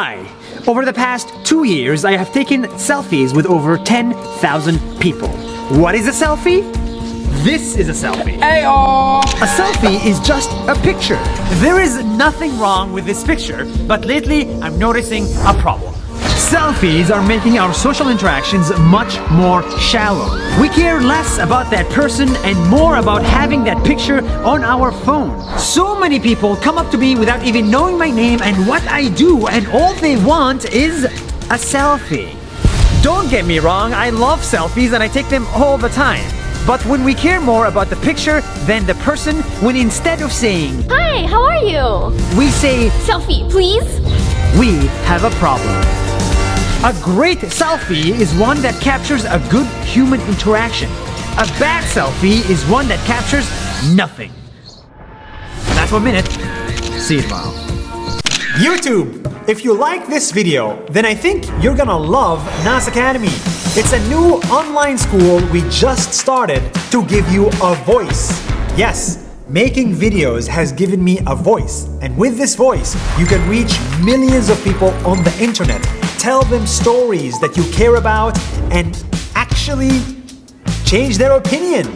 Hi. Over the past 2 years, I have taken selfies with over 10,000 people. What is a selfie? This is a selfie. Ayo! A selfie is just a picture. There is nothing wrong with this picture, but lately I'm noticing a problem. Selfies are making our social interactions much more shallow. We care less about that person and more about having that picture on our phone. So many people come up to me without even knowing my name and what I do, and all they want is a selfie. Don't get me wrong, I love selfies and I take them all the time. But when we care more about the picture than the person, when instead of saying, Hi, how are you? we say, Selfie, please? we have a problem. A great selfie is one that captures a good human interaction. A bad selfie is one that captures nothing. That's 1 minute. See you tomorrow. YouTube! If you like this video, then I think you're gonna love NAS Academy. It's a new online school we just started to give you a voice. Yes, making videos has given me a voice. And with this voice, you can reach millions of people on the internet. Tell them stories that you care about and actually change their opinion.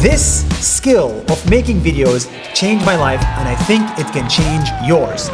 This skill of making videos changed my life, and I think it can change yours.